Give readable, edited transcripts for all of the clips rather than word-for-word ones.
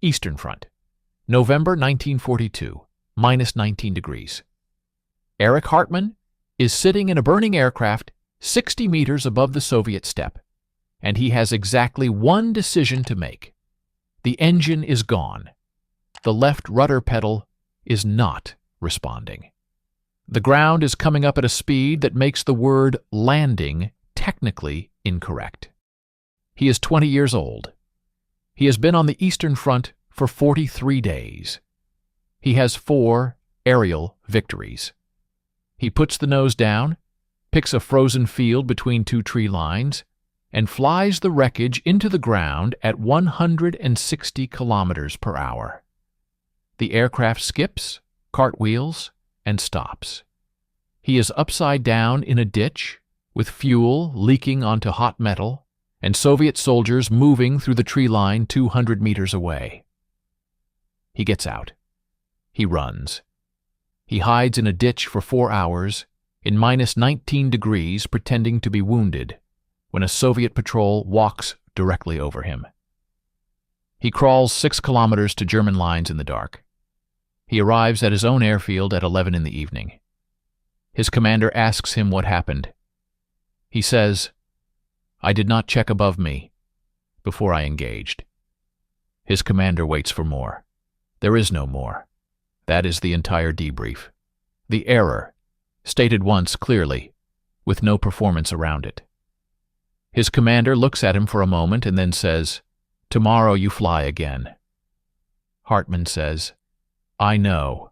Eastern Front, November 1942, minus 19 degrees. Erich Hartmann is sitting in a burning aircraft 60 meters above the Soviet steppe, and he has exactly one decision to make. The engine is gone. The left rudder pedal is not responding. The ground is coming up at a speed that makes the word landing technically incorrect. He is 20 years old. He has been on the Eastern Front for 43 days. He has 4 aerial victories. He puts the nose down, picks a frozen field between 2 tree lines, and flies the wreckage into the ground at 160 kilometers per hour. The aircraft skips, cartwheels, and stops. He is upside down in a ditch, with fuel leaking onto hot metal, and Soviet soldiers moving through the tree line 200 meters away. He gets out. He runs. He hides in a ditch for 4 hours, in minus 19 degrees, pretending to be wounded, when a Soviet patrol walks directly over him. He crawls 6 kilometers to German lines in the dark. He arrives at his own airfield at 11 in the evening. His commander asks him what happened. He says, "I did not check above me before I engaged." His commander waits for more. There is no more. That is the entire debrief. The error, stated once clearly, with no performance around it. His commander looks at him for a moment and then says, "Tomorrow you fly again." Hartmann says, "I know.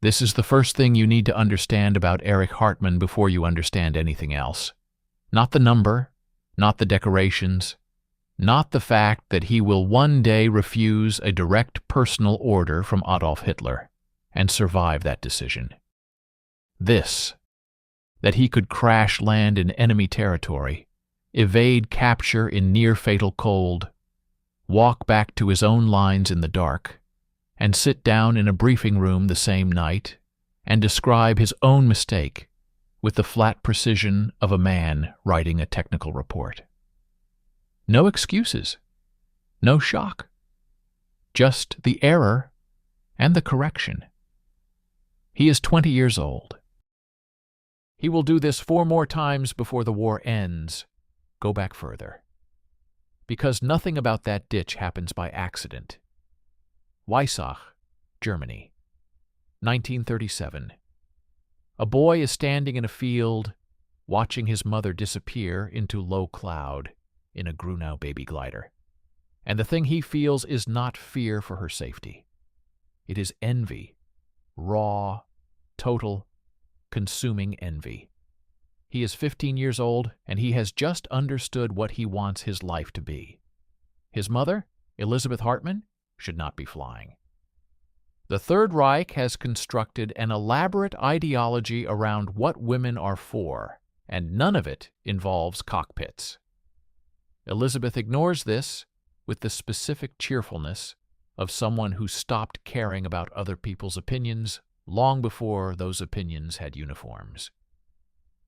This is the first thing you need to understand about Erich Hartmann before you understand anything else. Not the number, not the decorations, not the fact that he will one day refuse a direct personal order from Adolf Hitler and survive that decision. This, that he could crash land in enemy territory, evade capture in near-fatal cold, walk back to his own lines in the dark, and sit down in a briefing room the same night and describe his own mistake with the flat precision of a man writing a technical report. No excuses, no shock, just the error and the correction. He is 20 years old. He will do this 4 more times before the war ends. Go back further. Because nothing about that ditch happens by accident. Weissach, Germany, 1937. A boy is standing in a field, watching his mother disappear into low cloud in a Grunau baby glider. And the thing he feels is not fear for her safety. It is envy, raw, total, consuming envy. He is 15 years old, and he has just understood what he wants his life to be. His mother, Elizabeth Hartmann, should not be flying. The Third Reich has constructed an elaborate ideology around what women are for, and none of it involves cockpits. Elizabeth ignores this with the specific cheerfulness of someone who stopped caring about other people's opinions long before those opinions had uniforms.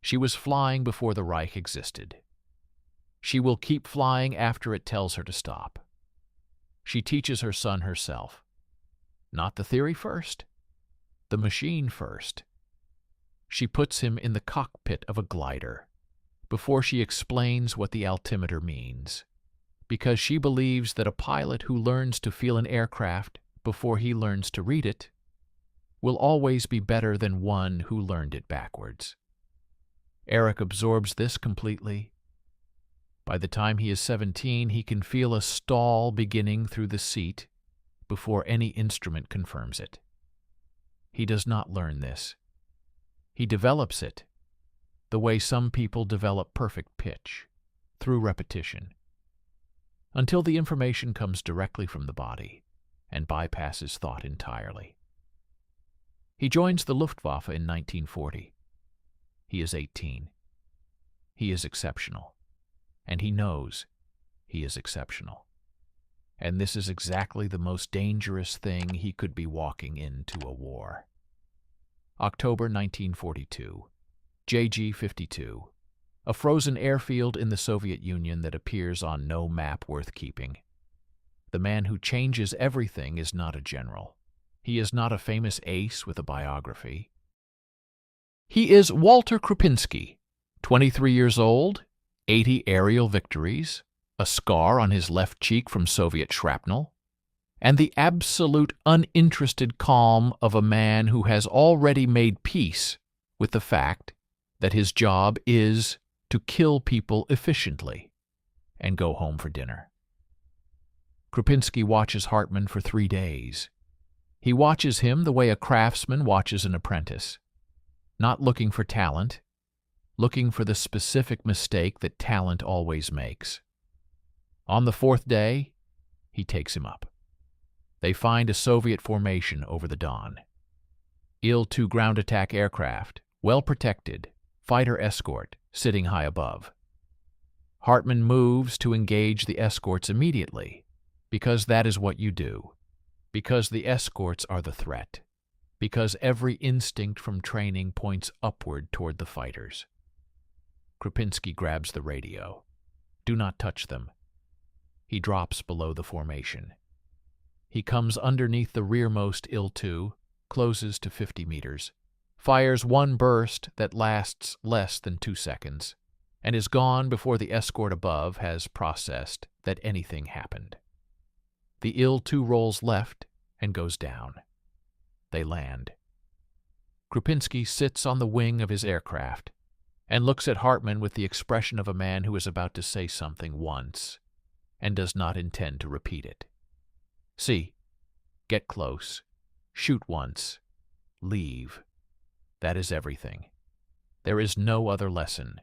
She was flying before the Reich existed. She will keep flying after it tells her to stop. She teaches her son herself. Not the theory first, the machine first. She puts him in the cockpit of a glider before she explains what the altimeter means, because she believes that a pilot who learns to feel an aircraft before he learns to read it will always be better than one who learned it backwards. Erich absorbs this completely. By the time he is 17, he can feel a stall beginning through the seat before any instrument confirms it. He does not learn this. He develops it the way some people develop perfect pitch, through repetition, until the information comes directly from the body and bypasses thought entirely. He joins the Luftwaffe in 1940. He is 18. He is exceptional, and he knows he is exceptional. And this is exactly the most dangerous thing he could be walking into a war. October 1942, JG-52, a frozen airfield in the Soviet Union that appears on no map worth keeping. The man who changes everything is not a general. He is not a famous ace with a biography. He is Walter Krupinski, 23 years old, 80 aerial victories, a scar on his left cheek from Soviet shrapnel, and the absolute uninterested calm of a man who has already made peace with the fact that his job is to kill people efficiently and go home for dinner. Krupinski watches Hartmann for 3 days. He watches him the way a craftsman watches an apprentice, not looking for talent, looking for the specific mistake that talent always makes. On the 4th day, he takes him up. They find a Soviet formation over the Don. Il-2 ground attack aircraft, well protected, fighter escort, sitting high above. Hartmann moves to engage the escorts immediately, because that is what you do, because the escorts are the threat, because every instinct from training points upward toward the fighters. Krupinski grabs the radio. Do not touch them. He drops below the formation. He comes underneath the rearmost Il-2, closes to 50 meters, fires one burst that lasts less than 2 seconds, and is gone before the escort above has processed that anything happened. The Il-2 rolls left and goes down. They land. Krupinski sits on the wing of his aircraft and looks at Hartmann with the expression of a man who is about to say something once and does not intend to repeat it. See, get close, shoot once, leave. That is everything. There is no other lesson.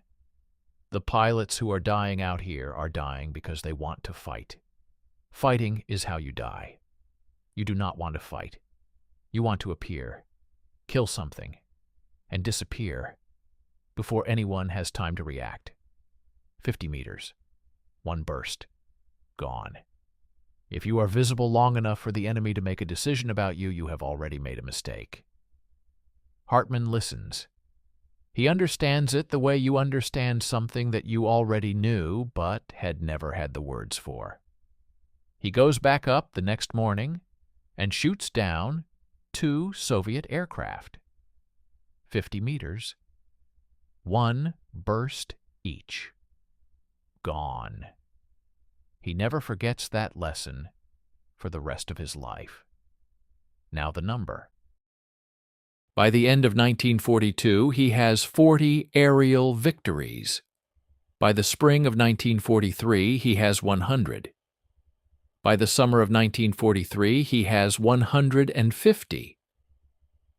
The pilots who are dying out here are dying because they want to fight. Fighting is how you die. You do not want to fight. You want to appear, kill something, and disappear before anyone has time to react. 50 meters. One burst. Gone. If you are visible long enough for the enemy to make a decision about you, you have already made a mistake. Hartmann listens. He understands it the way you understand something that you already knew but had never had the words for. He goes back up the next morning and shoots down 2 Soviet aircraft. 50 meters. 1 burst each. Gone. He never forgets that lesson for the rest of his life. Now the number. By the end of 1942, he has 40 aerial victories. By the spring of 1943, he has 100. By the summer of 1943, he has 150.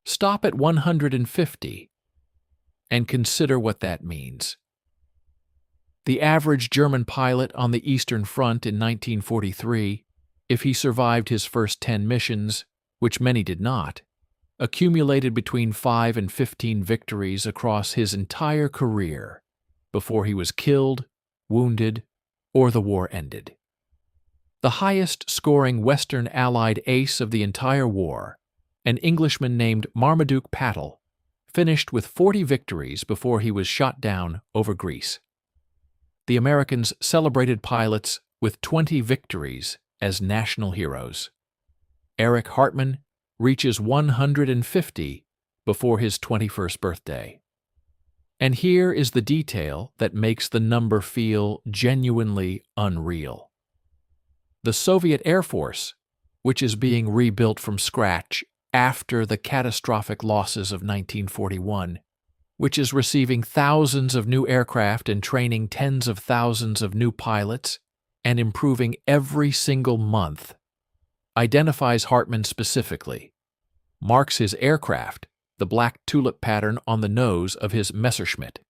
Stop at 150 and consider what that means. The average German pilot on the Eastern Front in 1943, if he survived his first 10 missions, which many did not, accumulated between 5 and 15 victories across his entire career before he was killed, wounded, or the war ended. The highest-scoring Western Allied ace of the entire war, an Englishman named Marmaduke Patel, finished with 40 victories before he was shot down over Greece. The Americans celebrated pilots with 20 victories as national heroes. Erich Hartmann reaches 150 before his 21st birthday. And here is the detail that makes the number feel genuinely unreal. The Soviet Air Force, which is being rebuilt from scratch after the catastrophic losses of 1941, which is receiving thousands of new aircraft and training tens of thousands of new pilots and improving every single month, identifies Hartmann specifically, marks his aircraft, the black tulip pattern on the nose of his Messerschmitt,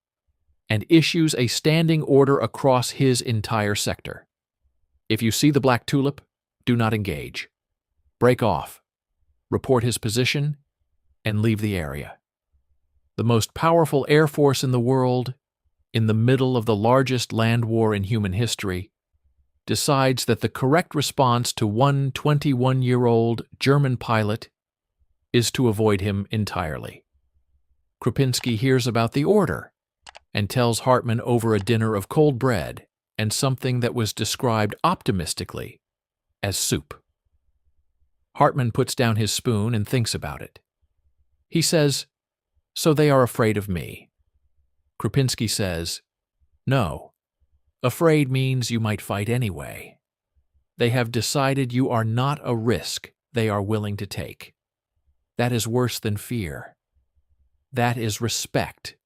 and issues a standing order across his entire sector. If you see the black tulip, do not engage. Break off, report his position, and leave the area. The most powerful air force in the world, in the middle of the largest land war in human history, decides that the correct response to one 21-year-old German pilot is to avoid him entirely. Krupinski hears about the order and tells Hartmann over a dinner of cold bread and something that was described optimistically as soup. Hartmann puts down his spoon and thinks about it. He says, "So they are afraid of me." Krupinski says, "No. Afraid means you might fight anyway. They have decided you are not a risk they are willing to take. That is worse than fear. That is respect.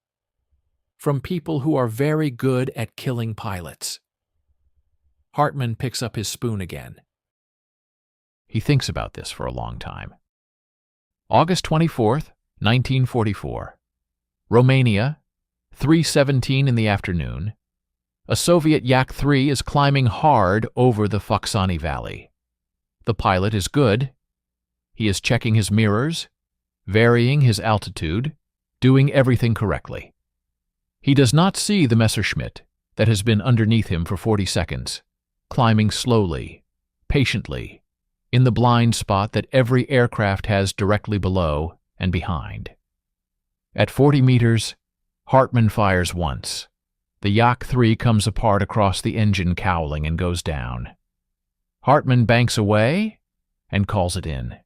From people who are very good at killing pilots." Hartmann picks up his spoon again. He thinks about this for a long time. August 24th, 1944. Romania, 3:17 in the afternoon. A Soviet Yak-3 is climbing hard over the Foksani Valley. The pilot is good. He is checking his mirrors, varying his altitude, doing everything correctly. He does not see the Messerschmitt that has been underneath him for 40 seconds, climbing slowly, patiently, in the blind spot that every aircraft has directly below and behind. At 40 meters, Hartmann fires once. The Yak-3 comes apart across the engine cowling and goes down. Hartmann banks away and calls it in.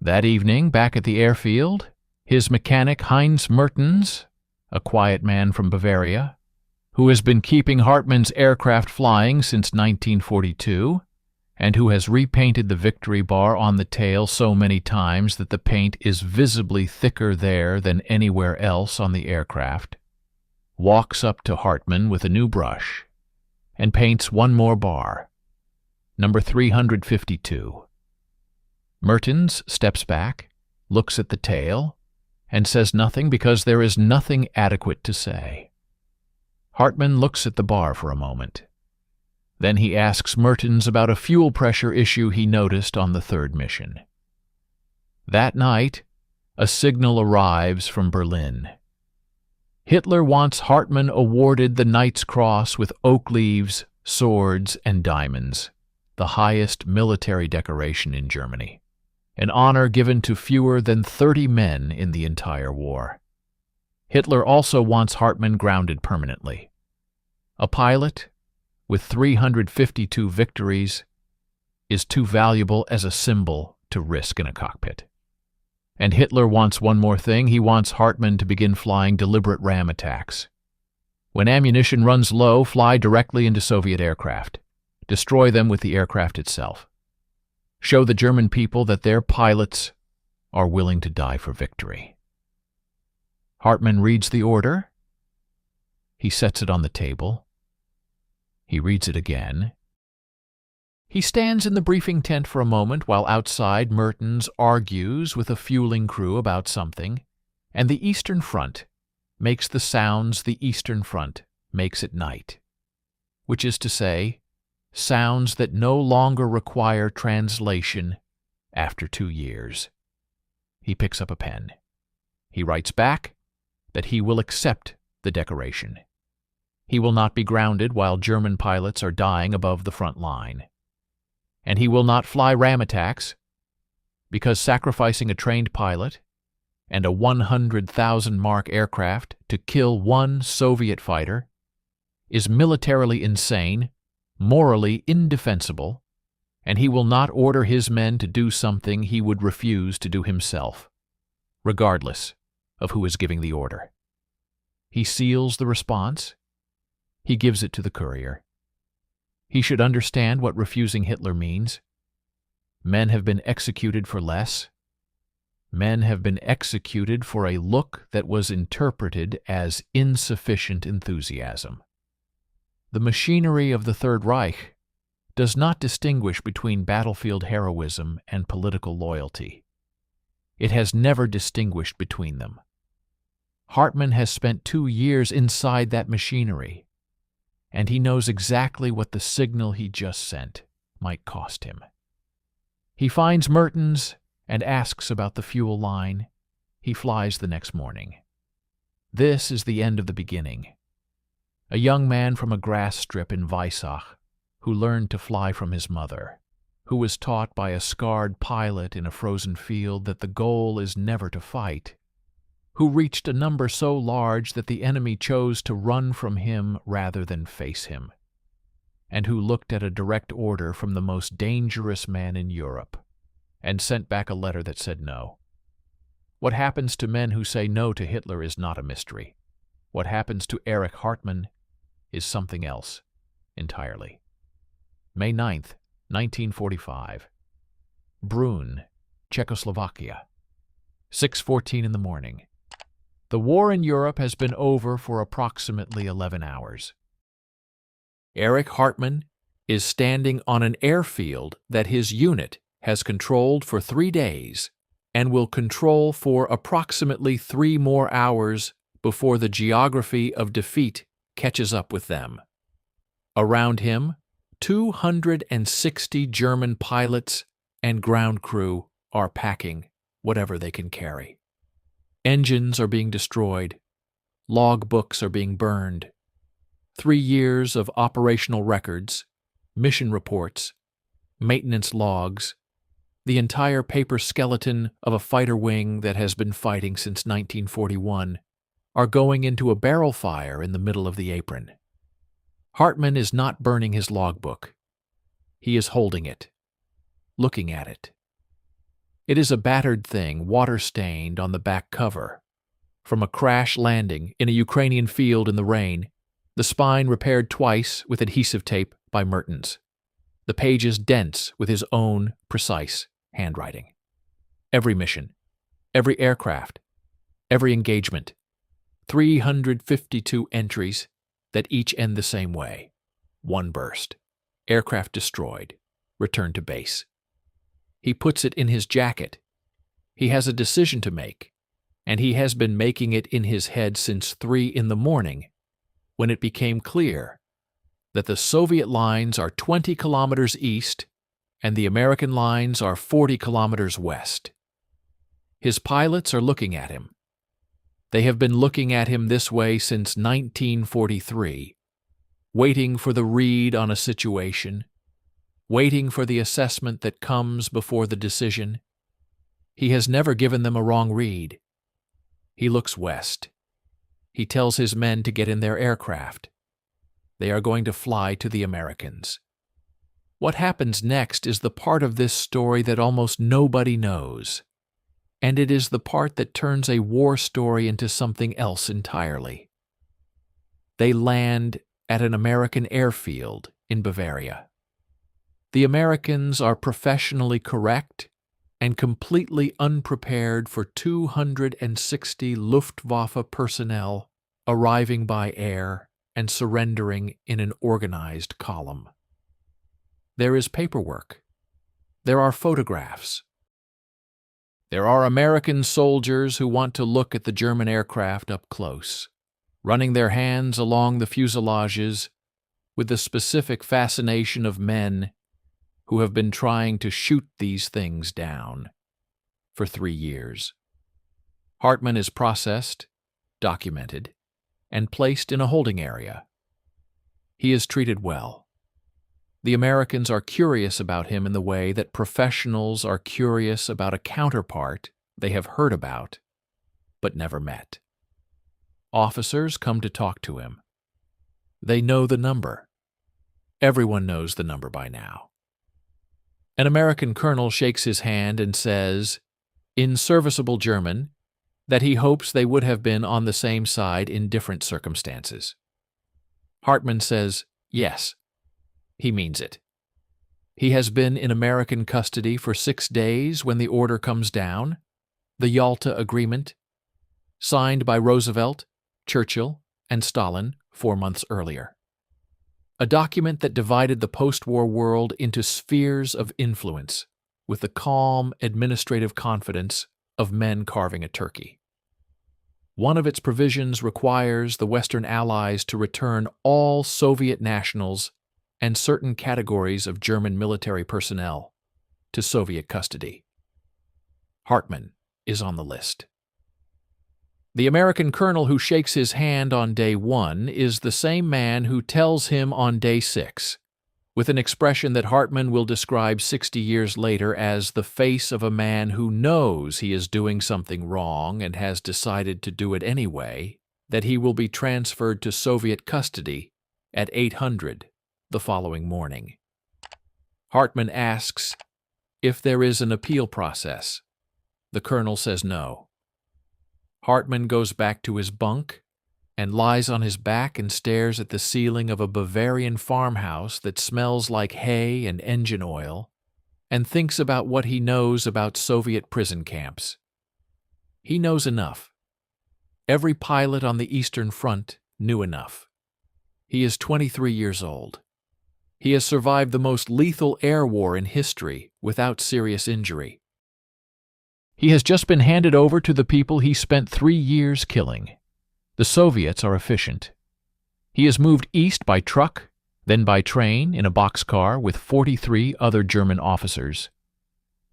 That evening, back at the airfield, his mechanic Heinz Mertens, a quiet man from Bavaria, who has been keeping Hartmann's aircraft flying since 1942, and who has repainted the victory bar on the tail so many times that the paint is visibly thicker there than anywhere else on the aircraft, walks up to Hartmann with a new brush and paints one more bar, number 352. Mertens steps back, looks at the tail, and says nothing because there is nothing adequate to say. Hartmann looks at the bar for a moment. Then he asks Mertens about a fuel pressure issue he noticed on the third mission. That night, a signal arrives from Berlin. Hitler wants Hartmann awarded the Knight's Cross with oak leaves, swords, and diamonds, the highest military decoration in Germany, an honor given to fewer than 30 men in the entire war. Hitler also wants Hartmann grounded permanently. A pilot, with 352 victories, is too valuable as a symbol to risk in a cockpit. And Hitler wants one more thing. He wants Hartmann to begin flying deliberate ram attacks. When ammunition runs low, fly directly into Soviet aircraft. Destroy them with the aircraft itself. Show the German people that their pilots are willing to die for victory. Hartmann reads the order. He sets it on the table. He reads it again. He stands in the briefing tent for a moment while outside Mertens argues with a fueling crew about something, and the Eastern Front makes the sounds the Eastern Front makes at night, which is to say, sounds that no longer require translation after 2 years. He picks up a pen. He writes back that he will accept the decoration. He will not be grounded while German pilots are dying above the front line. And he will not fly ram attacks because sacrificing a trained pilot and a 100,000 mark aircraft to kill one Soviet fighter is militarily insane, morally indefensible, and he will not order his men to do something he would refuse to do himself, regardless of who is giving the order. He seals the response. He gives it to the courier. He should understand what refusing Hitler means. Men have been executed for less. Men have been executed for a look that was interpreted as insufficient enthusiasm. The machinery of the Third Reich does not distinguish between battlefield heroism and political loyalty. It has never distinguished between them. Hartmann has spent 2 years inside that machinery, and he knows exactly what the signal he just sent might cost him. He finds Mertens and asks about the fuel line. He flies the next morning. This is the end of the beginning. A young man from a grass strip in Weissach, who learned to fly from his mother, who was taught by a scarred pilot in a frozen field that the goal is never to fight, who reached a number so large that the enemy chose to run from him rather than face him. and who looked at a direct order from the most dangerous man in Europe and sent back a letter that said no. What happens to men who say no to Hitler is not a mystery. What happens to Erich Hartmann is something else entirely. May 9th, 1945. Brunn, Czechoslovakia. 6:14 in the morning. The war in Europe has been over for approximately 11 hours. Erich Hartmann is standing on an airfield that his unit has controlled for 3 days and will control for approximately 3 more hours before the geography of defeat catches up with them. Around him, 260 German pilots and ground crew are packing whatever they can carry. Engines are being destroyed. Logbooks are being burned. 3 years of operational records, mission reports, maintenance logs, the entire paper skeleton of a fighter wing that has been fighting since 1941 are going into a barrel fire in the middle of the apron. Hartmann is not burning his logbook. He is holding it, looking at it. It is a battered thing, water-stained on the back cover. From a crash landing in a Ukrainian field in the rain, the spine repaired twice with adhesive tape by Mertens. The pages dense with his own precise handwriting. Every mission, every aircraft, every engagement. 352 entries that each end the same way. One burst. Aircraft destroyed. Return to base. He puts it in his jacket. He has a decision to make, and he has been making it in his head since 3 in the morning, when it became clear that the Soviet lines are 20 kilometers east and the American lines are 40 kilometers west. His pilots are looking at him. They have been looking at him this way since 1943, waiting for the read on a situation, waiting for the assessment that comes before the decision. He has never given them a wrong read. He looks west. He tells his men to get in their aircraft. They are going to fly to the Americans. What happens next is the part of this story that almost nobody knows, and it is the part that turns a war story into something else entirely. They land at an American airfield in Bavaria. The Americans are professionally correct and completely unprepared for 260 Luftwaffe personnel arriving by air and surrendering in an organized column. There is paperwork. There are photographs. There are American soldiers who want to look at the German aircraft up close, running their hands along the fuselages with the specific fascination of men who have been trying to shoot these things down for 3 years. Hartmann is processed, documented, and placed in a holding area. He is treated well. The Americans are curious about him in the way that professionals are curious about a counterpart they have heard about but never met. Officers come to talk to him. They know the number. Everyone knows the number by now. An American colonel shakes his hand and says, in serviceable German, that he hopes they would have been on the same side in different circumstances. Hartmann says, yes. He means it. He has been in American custody for 6 days when the order comes down, the Yalta Agreement, signed by Roosevelt, Churchill, and Stalin 4 months earlier. A document that divided the post-war world into spheres of influence with the calm administrative confidence of men carving a turkey. One of its provisions requires the Western Allies to return all Soviet nationals and certain categories of German military personnel to Soviet custody. Hartmann is on the list. The American colonel who shakes his hand on day 1 is the same man who tells him on day 6, with an expression that Hartmann will describe 60 years later as the face of a man who knows he is doing something wrong and has decided to do it anyway, that he will be transferred to Soviet custody at 800 the following morning. Hartmann asks if there is an appeal process. The colonel says no. Hartmann goes back to his bunk and lies on his back and stares at the ceiling of a Bavarian farmhouse that smells like hay and engine oil, and thinks about what he knows about Soviet prison camps. He knows enough. Every pilot on the Eastern Front knew enough. He is 23 years old. He has survived the most lethal air war in history without serious injury. He has just been handed over to the people he spent 3 years killing. The Soviets are efficient. He is moved east by truck, then by train in a boxcar with 43 other German officers.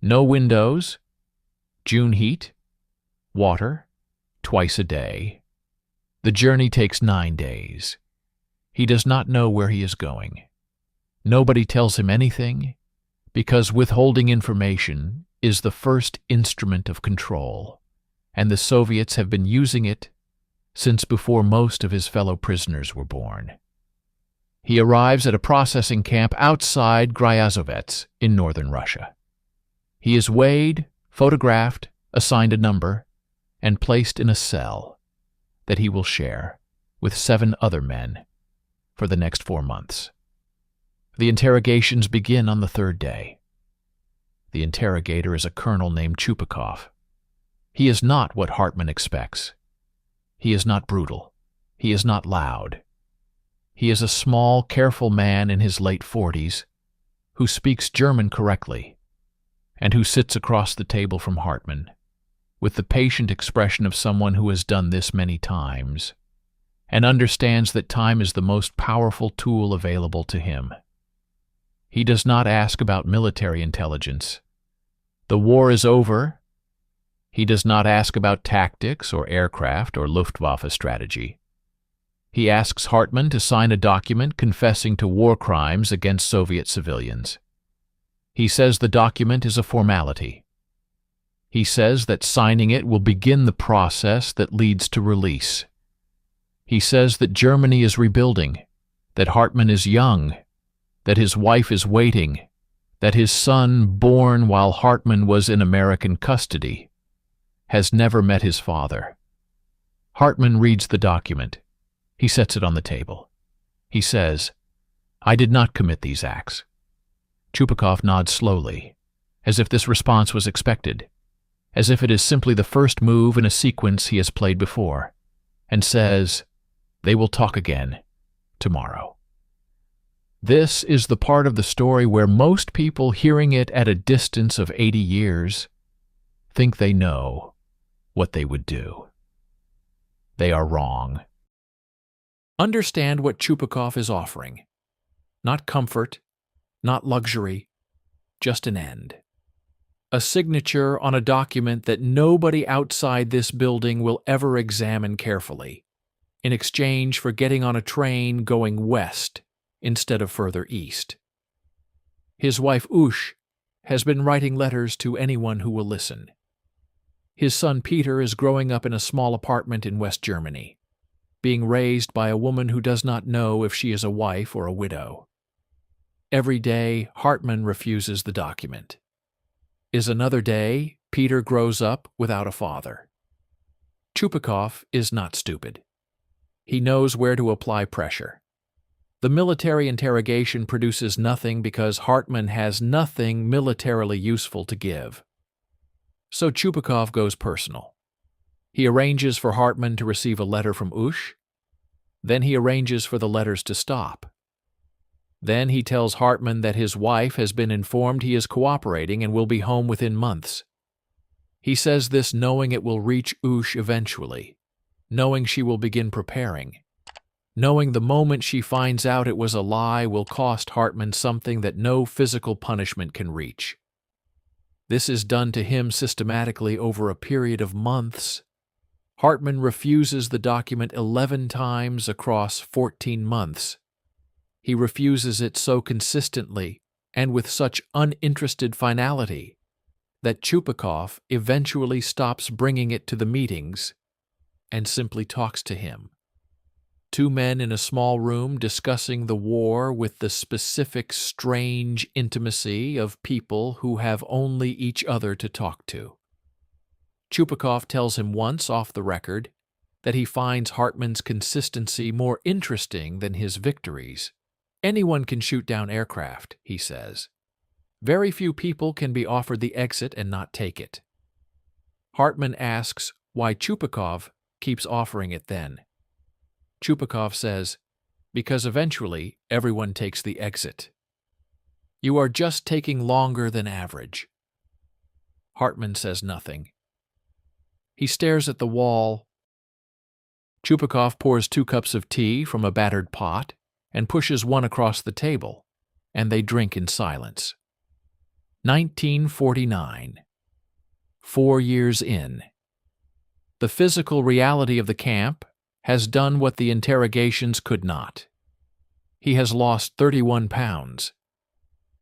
No windows, June heat, water, twice a day. The journey takes 9 days. He does not know where he is going. Nobody tells him anything, because withholding information is the first instrument of control, and the Soviets have been using it since before most of his fellow prisoners were born. He arrives at a processing camp outside Gryazovets in northern Russia. He is weighed, photographed, assigned a number, and placed in a cell that he will share with 7 other men for the next 4 months. The interrogations begin on the 3rd day. The interrogator is a colonel named Chupakov. He is not what Hartmann expects. He is not brutal. He is not loud. He is a small, careful man in his late 40s who speaks German correctly and who sits across the table from Hartmann with the patient expression of someone who has done this many times and understands that time is the most powerful tool available to him. He does not ask about military intelligence. The war is over. He does not ask about tactics or aircraft or Luftwaffe strategy. He asks Hartmann to sign a document confessing to war crimes against Soviet civilians. He says the document is a formality. He says that signing it will begin the process that leads to release. He says that Germany is rebuilding, that Hartmann is young, that his wife is waiting, that his son, born while Hartmann was in American custody, has never met his father. Hartmann reads the document. He sets it on the table. He says, "I did not commit these acts." Chupakov nods slowly, as if this response was expected, as if it is simply the first move in a sequence he has played before, and says, "They will talk again tomorrow." This is the part of the story where most people hearing it at a distance of 80 years think they know what they would do. They are wrong. Understand what Chupakov is offering. Not comfort, not luxury, just an end. A signature on a document that nobody outside this building will ever examine carefully, in exchange for getting on a train going west instead of further east. His wife Ush has been writing letters to anyone who will listen. His son Peter is growing up in a small apartment in West Germany, being raised by a woman who does not know if she is a wife or a widow. Every day, Hartmann refuses the document. Is another day, Peter grows up without a father. Chupakov is not stupid. He knows where to apply pressure. The military interrogation produces nothing because Hartmann has nothing militarily useful to give. So Chupakov goes personal. He arranges for Hartmann to receive a letter from Ush. Then he arranges for the letters to stop. Then he tells Hartmann that his wife has been informed he is cooperating and will be home within months. He says this knowing it will reach Ush eventually, knowing she will begin preparing, knowing the moment she finds out it was a lie will cost Hartmann something that no physical punishment can reach. This is done to him systematically over a period of months. Hartmann refuses the document 11 times across 14 months. He refuses it so consistently and with such uninterested finality that Chupakov eventually stops bringing it to the meetings and simply talks to him. Two men in a small room discussing the war with the specific strange intimacy of people who have only each other to talk to. Chupakov tells him once, off the record, that he finds Hartmann's consistency more interesting than his victories. Anyone can shoot down aircraft, he says. Very few people can be offered the exit and not take it. Hartmann asks why Chupakov keeps offering it then. Chupakov says, because eventually everyone takes the exit. You are just taking longer than average. Hartmann says nothing. He stares at the wall. Chupakov pours 2 cups of tea from a battered pot and pushes one across the table, and they drink in silence. 1949. 4 years in. The physical reality of the camp has done what the interrogations could not. He has lost 31 pounds.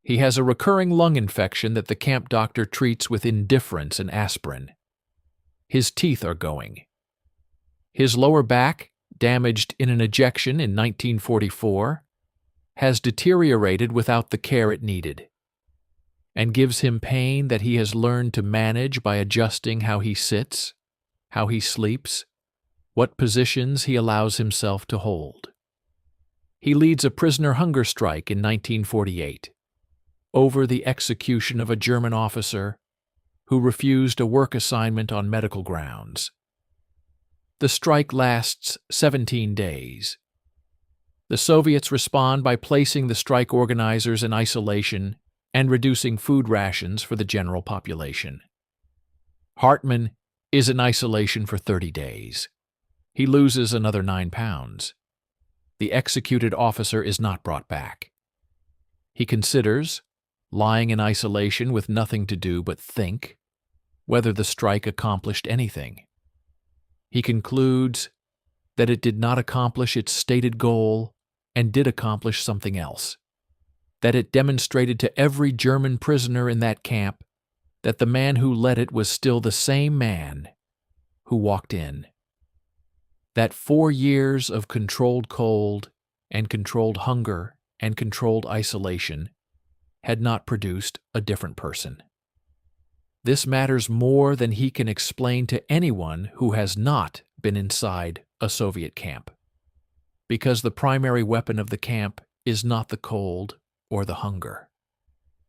He has a recurring lung infection that the camp doctor treats with indifference and aspirin. His teeth are going. His lower back, damaged in an ejection in 1944, has deteriorated without the care it needed, and gives him pain that he has learned to manage by adjusting how he sits, how he sleeps, what positions he allows himself to hold. He leads a prisoner hunger strike in 1948 over the execution of a German officer who refused a work assignment on medical grounds. The strike lasts 17 days. The Soviets respond by placing the strike organizers in isolation and reducing food rations for the general population. Hartmann is in isolation for 30 days. He loses another 9 pounds. The executed officer is not brought back. He considers, lying in isolation with nothing to do but think, whether the strike accomplished anything. He concludes that it did not accomplish its stated goal and did accomplish something else, that it demonstrated to every German prisoner in that camp that the man who led it was still the same man who walked in. That 4 years of controlled cold and controlled hunger and controlled isolation had not produced a different person. This matters more than he can explain to anyone who has not been inside a Soviet camp, because the primary weapon of the camp is not the cold or the hunger.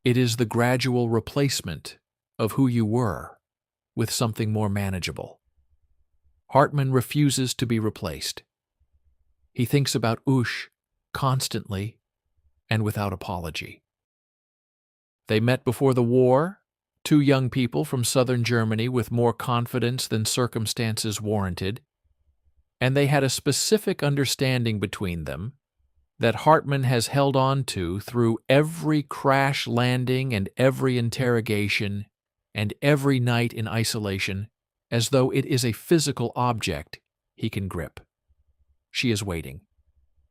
It is the gradual replacement of who you were with something more manageable. Hartmann refuses to be replaced. He thinks about Ush constantly and without apology. They met before the war, 2 young people from southern Germany with more confidence than circumstances warranted, and they had a specific understanding between them that Hartmann has held on to through every crash landing and every interrogation and every night in isolation, as though it is a physical object he can grip. She is waiting.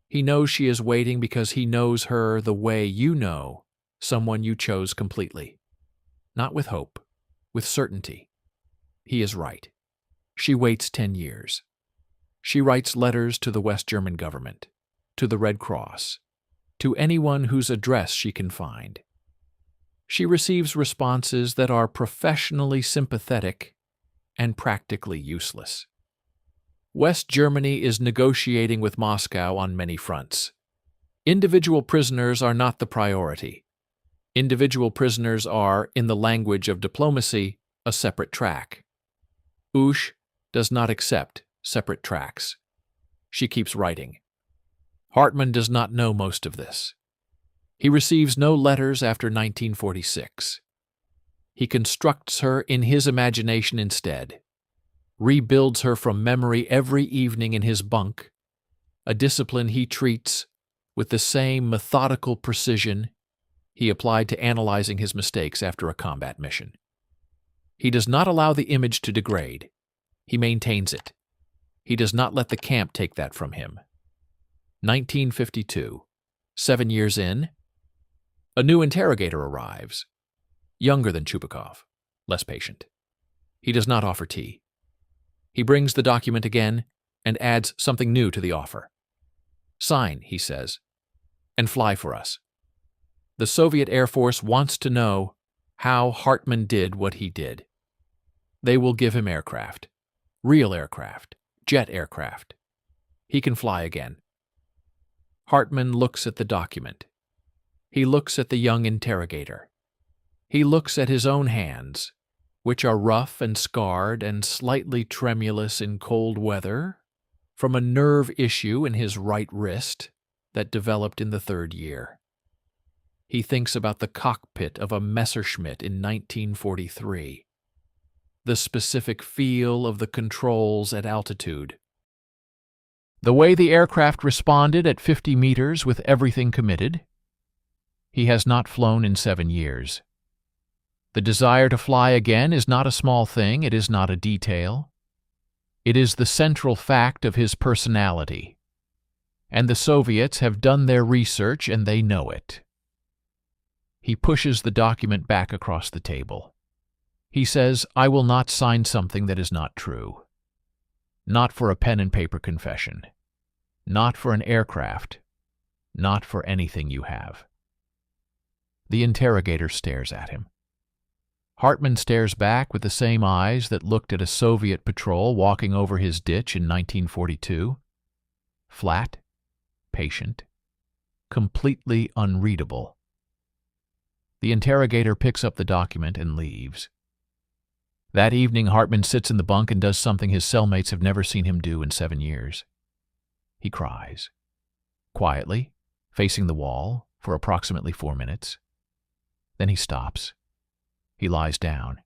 He knows she is waiting because he knows her the way you know someone you chose completely. Not with hope, with certainty. He is right. She waits 10 years. She writes letters to the West German government, to the Red Cross, to anyone whose address she can find. She receives responses that are professionally sympathetic and practically useless. West Germany is negotiating with Moscow on many fronts. Individual prisoners are not the priority. Individual prisoners are, in the language of diplomacy, a separate track. Ush does not accept separate tracks. She keeps writing. Hartmann does not know most of this. He receives no letters after 1946. He constructs her in his imagination instead, rebuilds her from memory every evening in his bunk, a discipline he treats with the same methodical precision he applied to analyzing his mistakes after a combat mission. He does not allow the image to degrade. He maintains it. He does not let the camp take that from him. 1952. 7 years in, a new interrogator arrives, younger than Chupakov, less patient. He does not offer tea. He brings the document again and adds something new to the offer. "Sign," he says, "and fly for us." The Soviet Air Force wants to know how Hartmann did what he did. They will give him aircraft. Real aircraft. Jet aircraft. He can fly again. Hartmann looks at the document. He looks at the young interrogator. He looks at his own hands, which are rough and scarred and slightly tremulous in cold weather, from a nerve issue in his right wrist that developed in the 3rd year. He thinks about the cockpit of a Messerschmitt in 1943, the specific feel of the controls at altitude, the way the aircraft responded at 50 meters with everything committed. He has not flown in 7 years. The desire to fly again is not a small thing, it is not a detail. It is the central fact of his personality. And the Soviets have done their research and they know it. He pushes the document back across the table. He says, "I will not sign something that is not true. Not for a pen and paper confession. Not for an aircraft. Not for anything you have." The interrogator stares at him. Hartmann stares back with the same eyes that looked at a Soviet patrol walking over his ditch in 1942. Flat, patient, completely unreadable. The interrogator picks up the document and leaves. That evening, Hartmann sits in the bunk and does something his cellmates have never seen him do in 7 years. He cries. Quietly, facing the wall, for approximately 4 minutes. Then he stops. He lies down.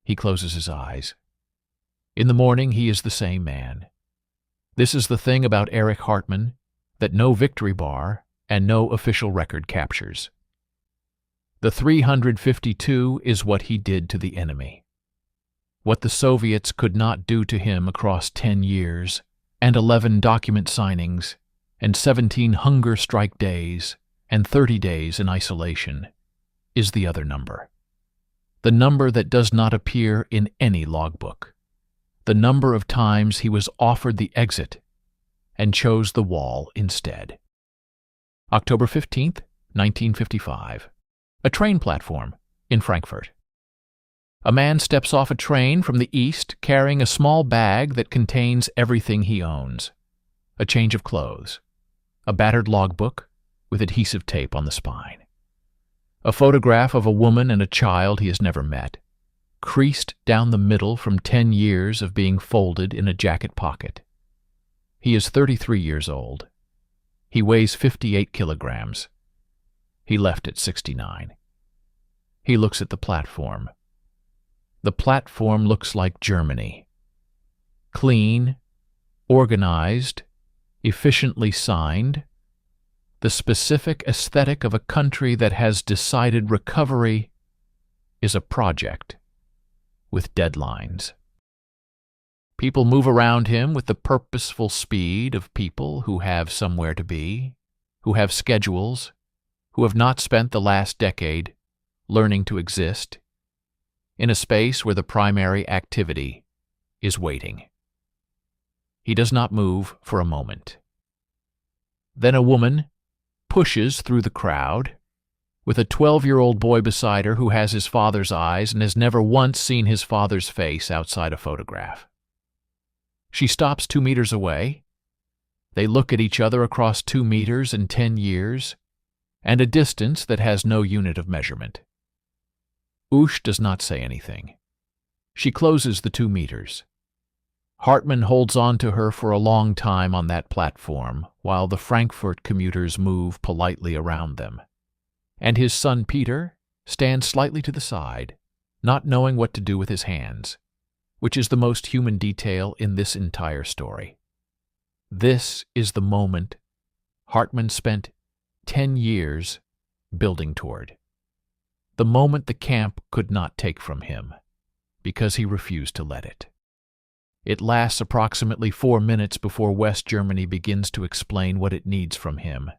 He closes his eyes. In the morning, he is the same man. This is the thing about Erich Hartmann that no victory bar and no official record captures. The 352 is what he did to the enemy. What the Soviets could not do to him across 10 years, and 11 document signings, and 17 hunger strike days, and 30 days in isolation, is the other number. The number that does not appear in any logbook. The number of times he was offered the exit and chose the wall instead. October 15th, 1955. A train platform in Frankfurt. A man steps off a train from the east carrying a small bag that contains everything he owns. A change of clothes. A battered logbook with adhesive tape on the spine. A photograph of a woman and a child he has never met, creased down the middle from 10 years of being folded in a jacket pocket. He is 33 years old. He weighs 58 kilograms. He left at 69. He looks at the platform. The platform looks like Germany. Clean, organized, efficiently signed, the specific aesthetic of a country that has decided recovery is a project with deadlines. People move around him with the purposeful speed of people who have somewhere to be, who have schedules, who have not spent the last decade learning to exist in a space where the primary activity is waiting. He does not move for a moment. Then a woman pushes through the crowd with a 12-year-old boy beside her who has his father's eyes and has never once seen his father's face outside a photograph. She stops 2 meters away. They look at each other across 2 meters and 10 years, and a distance that has no unit of measurement. Ush does not say anything. She closes the 2 meters. Hartmann holds on to her for a long time on that platform while the Frankfurt commuters move politely around them. And his son Peter stands slightly to the side, not knowing what to do with his hands, which is the most human detail in this entire story. This is the moment Hartmann spent 10 years building toward. The moment the camp could not take from him, because he refused to let it. It lasts approximately 4 minutes before West Germany begins to explain what it needs from him.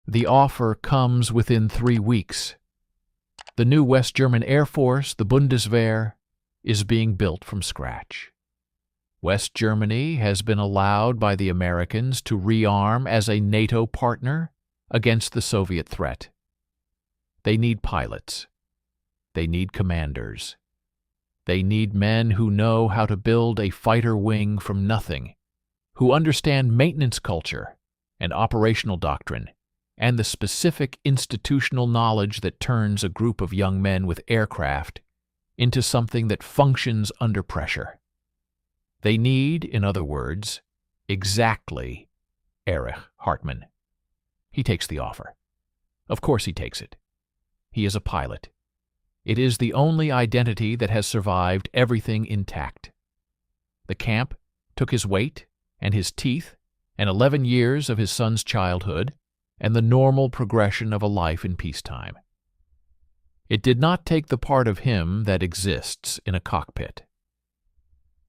The offer comes within 3 weeks. The new West German Air Force, the Bundeswehr, is being built from scratch. West Germany has been allowed by the Americans to rearm as a NATO partner against the Soviet threat. They need pilots. They need commanders. They need men who know how to build a fighter wing from nothing, who understand maintenance culture and operational doctrine, and the specific institutional knowledge that turns a group of young men with aircraft into something that functions under pressure. They need, in other words, exactly Erich Hartmann. He takes the offer. Of course he takes it. He is a pilot. It is the only identity that has survived everything intact. The camp took his weight and his teeth and 11 years of his son's childhood and the normal progression of a life in peacetime. It did not take the part of him that exists in a cockpit.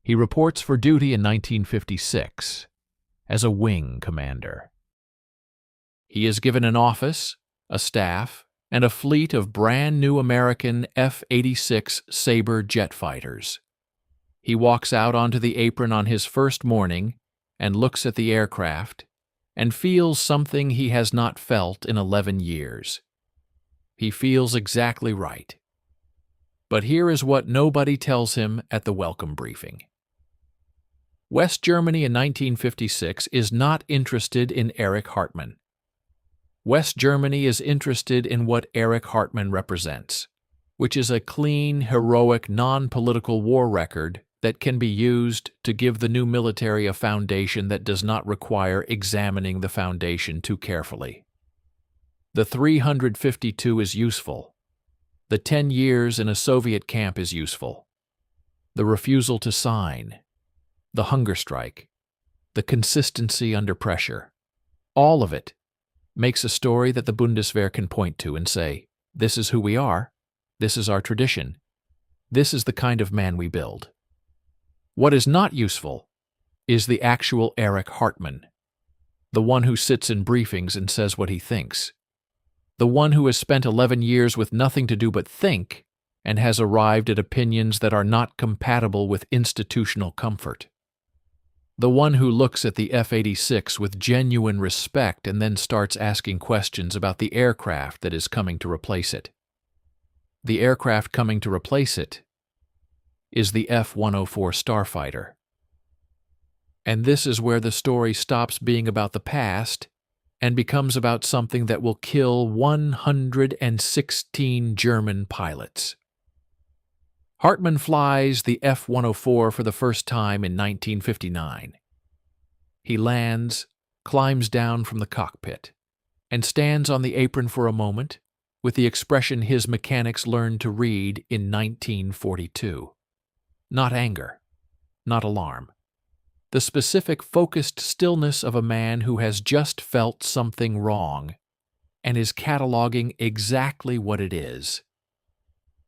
He reports for duty in 1956 as a wing commander. He is given an office, a staff, and a fleet of brand-new American F-86 Sabre jet fighters. He walks out onto the apron on his first morning and looks at the aircraft and feels something he has not felt in 11 years. He feels exactly right. But here is what nobody tells him at the welcome briefing. West Germany in 1956 is not interested in Erich Hartmann. West Germany is interested in what Erich Hartmann represents, which is a clean, heroic, non-political war record that can be used to give the new military a foundation that does not require examining the foundation too carefully. The 352 is useful. The 10 years in a Soviet camp is useful. The refusal to sign, the hunger strike, the consistency under pressure, all of it makes a story that the Bundeswehr can point to and say, this is who we are, this is our tradition, this is the kind of man we build. What is not useful is the actual Erich Hartmann, the one who sits in briefings and says what he thinks, the one who has spent 11 years with nothing to do but think and has arrived at opinions that are not compatible with institutional comfort. The one who looks at the F-86 with genuine respect and then starts asking questions about the aircraft that is coming to replace it. The aircraft coming to replace it is the F-104 Starfighter. And this is where the story stops being about the past and becomes about something that will kill 116 German pilots. Hartmann flies the F-104 for the first time in 1959. He lands, climbs down from the cockpit, and stands on the apron for a moment with the expression his mechanics learned to read in 1942. Not anger, not alarm. The specific focused stillness of a man who has just felt something wrong and is cataloging exactly what it is.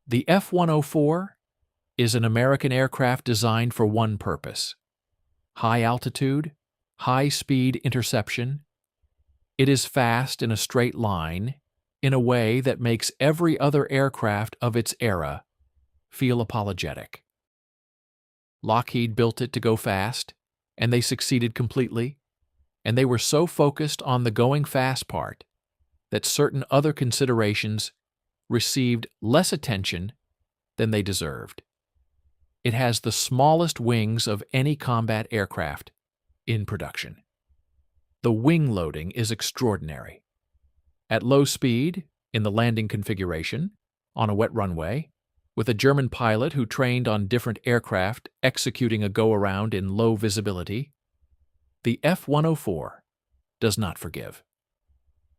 The F-104 is an American aircraft designed for one purpose: high altitude, high-speed interception. It is fast in a straight line in a way that makes every other aircraft of its era feel apologetic. Lockheed built it to go fast, and they succeeded completely, and they were so focused on the going fast part that certain other considerations received less attention than they deserved. It has the smallest wings of any combat aircraft in production. The wing loading is extraordinary. At low speed, in the landing configuration, on a wet runway, with a German pilot who trained on different aircraft executing a go-around in low visibility, the F-104 does not forgive.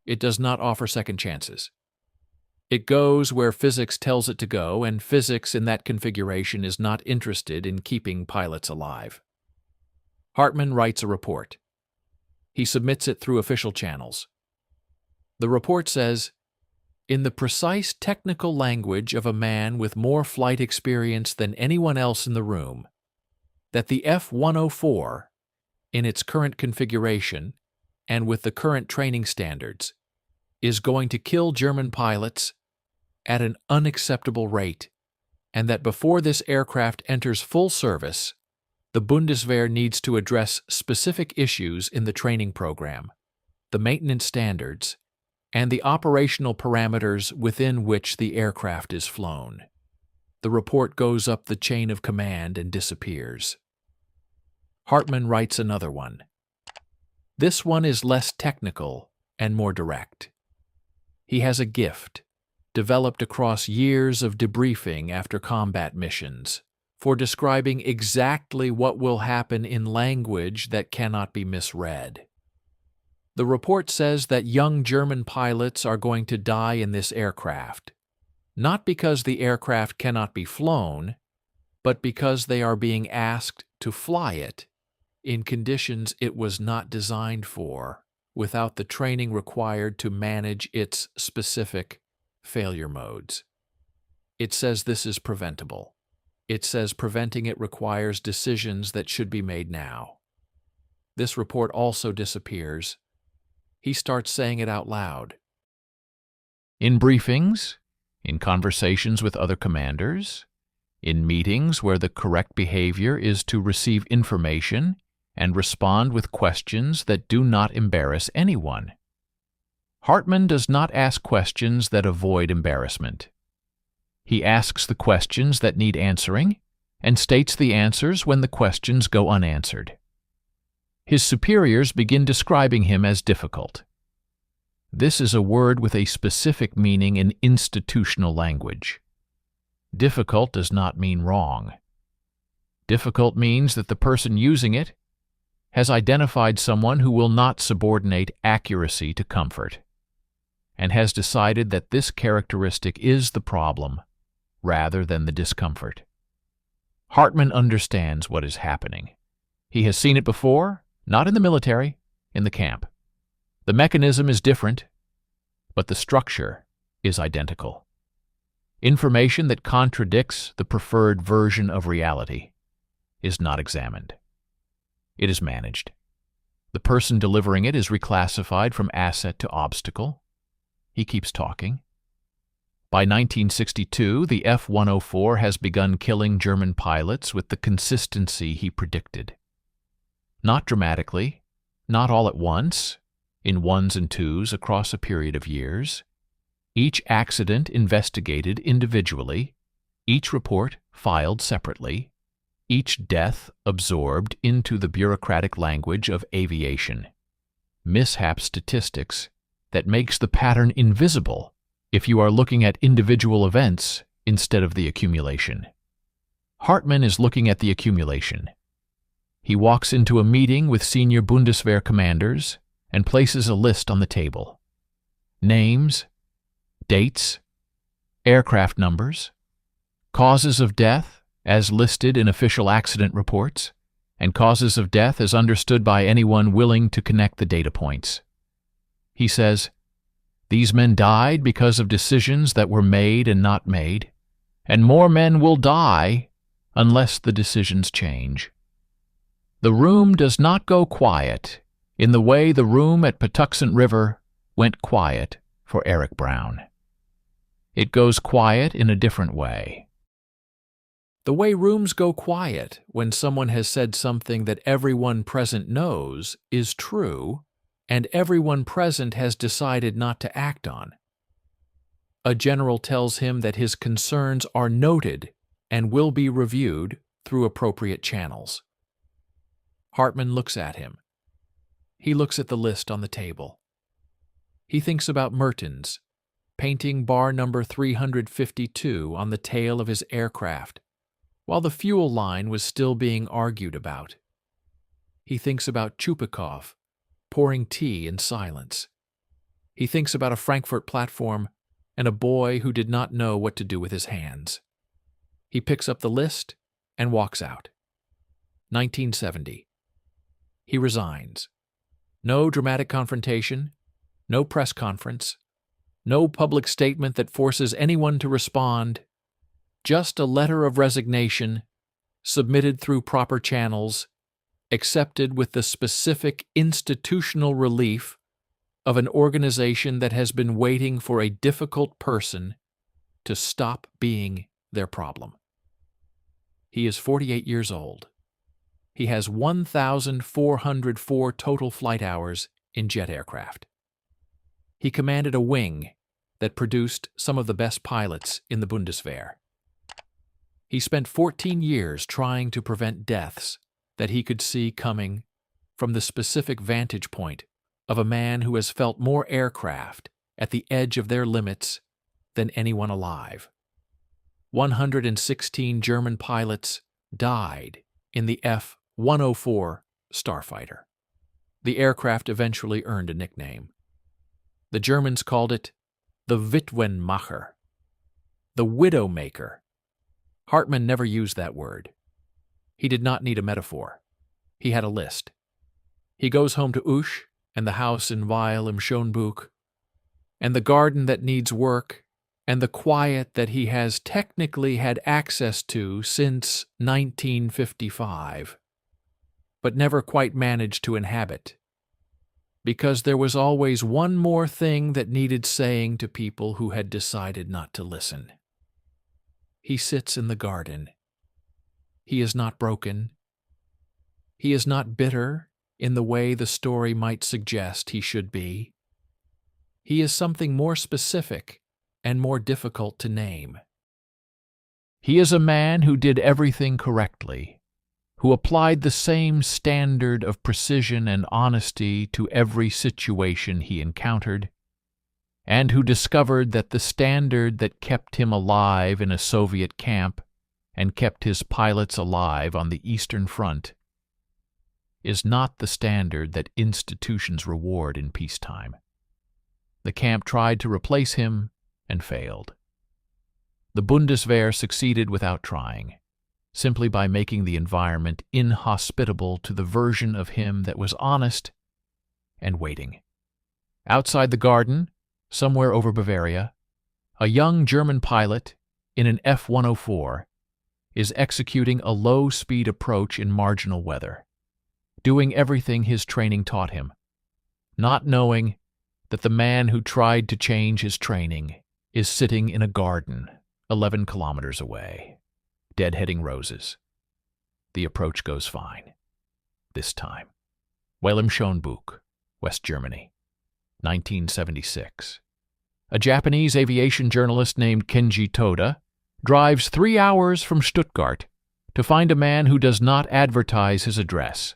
It does not offer second chances. It goes where physics tells it to go, and physics in that configuration is not interested in keeping pilots alive. Hartmann writes a report. He submits it through official channels. The report says, in the precise technical language of a man with more flight experience than anyone else in the room, that the F-104, in its current configuration and with the current training standards, is going to kill German pilots at an unacceptable rate, and that before this aircraft enters full service, The Bundeswehr needs to address specific issues in the training program, the maintenance standards, and the operational parameters within which the aircraft is flown. The report goes up the chain of command and disappears. Hartmann writes another one. This one is less technical and more direct. He has a gift, developed across years of debriefing after combat missions, for describing exactly what will happen in language that cannot be misread. The report says that young German pilots are going to die in this aircraft, not because the aircraft cannot be flown, but because they are being asked to fly it in conditions it was not designed for, without the training required to manage its specific failure modes. It says this is preventable. It says preventing it requires decisions that should be made now. This report also disappears. He starts saying it out loud. In briefings, in conversations with other commanders, in meetings where the correct behavior is to receive information and respond with questions that do not embarrass anyone. Hartmann does not ask questions that avoid embarrassment. He asks the questions that need answering and states the answers when the questions go unanswered. His superiors begin describing him as difficult. This is a word with a specific meaning in institutional language. Difficult does not mean wrong. Difficult means that the person using it has identified someone who will not subordinate accuracy to comfort, and has decided that this characteristic is the problem rather than the discomfort. Hartmann understands what is happening. He has seen it before, not in the military, in the camp. The mechanism is different, but the structure is identical. Information that contradicts the preferred version of reality is not examined. It is managed. The person delivering it is reclassified from asset to obstacle. He keeps talking. By 1962, the F-104 has begun killing German pilots with the consistency he predicted. Not dramatically, not all at once, in ones and twos across a period of years. Each accident investigated individually, each report filed separately, each death absorbed into the bureaucratic language of aviation. Mishap statistics that makes the pattern invisible if you are looking at individual events instead of the accumulation. Hartmann is looking at the accumulation. He walks into a meeting with senior Bundeswehr commanders and places a list on the table. Names, dates, aircraft numbers, causes of death as listed in official accident reports, and causes of death as understood by anyone willing to connect the data points. He says, "These men died because of decisions that were made and not made, and more men will die unless the decisions change." The room does not go quiet in the way the room at Patuxent River went quiet for Erich Brown. It goes quiet in a different way. The way rooms go quiet when someone has said something that everyone present knows is true and everyone present has decided not to act on. A general tells him that his concerns are noted and will be reviewed through appropriate channels. Hartmann looks at him. He looks at the list on the table. He thinks about Mertens, painting bar number 352 on the tail of his aircraft, while the fuel line was still being argued about. He thinks about Chupikov, pouring tea in silence. He thinks about a Frankfurt platform and a boy who did not know what to do with his hands. He picks up the list and walks out. 1970. He resigns. No dramatic confrontation, no press conference, no public statement that forces anyone to respond, just a letter of resignation, submitted through proper channels, accepted with the specific institutional relief of an organization that has been waiting for a difficult person to stop being their problem. He is 48 years old. He has 1,404 total flight hours in jet aircraft. He commanded a wing that produced some of the best pilots in the Bundeswehr. He spent 14 years trying to prevent deaths that he could see coming from the specific vantage point of a man who has felt more aircraft at the edge of their limits than anyone alive. 116 German pilots died in the F-104 Starfighter. The aircraft eventually earned a nickname. The Germans called it the Widowmaker, the Widowmaker. Hartmann never used that word. He did not need a metaphor. He had a list. He goes home to Usch and the house in Weil im Schönbuch, and the garden that needs work, and the quiet that he has technically had access to since 1955, but never quite managed to inhabit, because there was always one more thing that needed saying to people who had decided not to listen. He sits in the garden. He is not broken. He is not bitter in the way the story might suggest he should be. He is something more specific and more difficult to name. He is a man who did everything correctly, who applied the same standard of precision and honesty to every situation he encountered, and who discovered that the standard that kept him alive in a Soviet camp and kept his pilots alive on the Eastern Front is not the standard that institutions reward in peacetime. The camp tried to replace him and failed. The Bundeswehr succeeded without trying, simply by making the environment inhospitable to the version of him that was honest and waiting. Outside the garden, somewhere over Bavaria, a young German pilot in an F-104 is executing a low-speed approach in marginal weather, doing everything his training taught him, not knowing that the man who tried to change his training is sitting in a garden 11 kilometers away, deadheading roses. The approach goes fine. This time. Weil im Schönbuch, West Germany, 1976. A Japanese aviation journalist named Kenji Toda drives 3 hours from Stuttgart to find a man who does not advertise his address.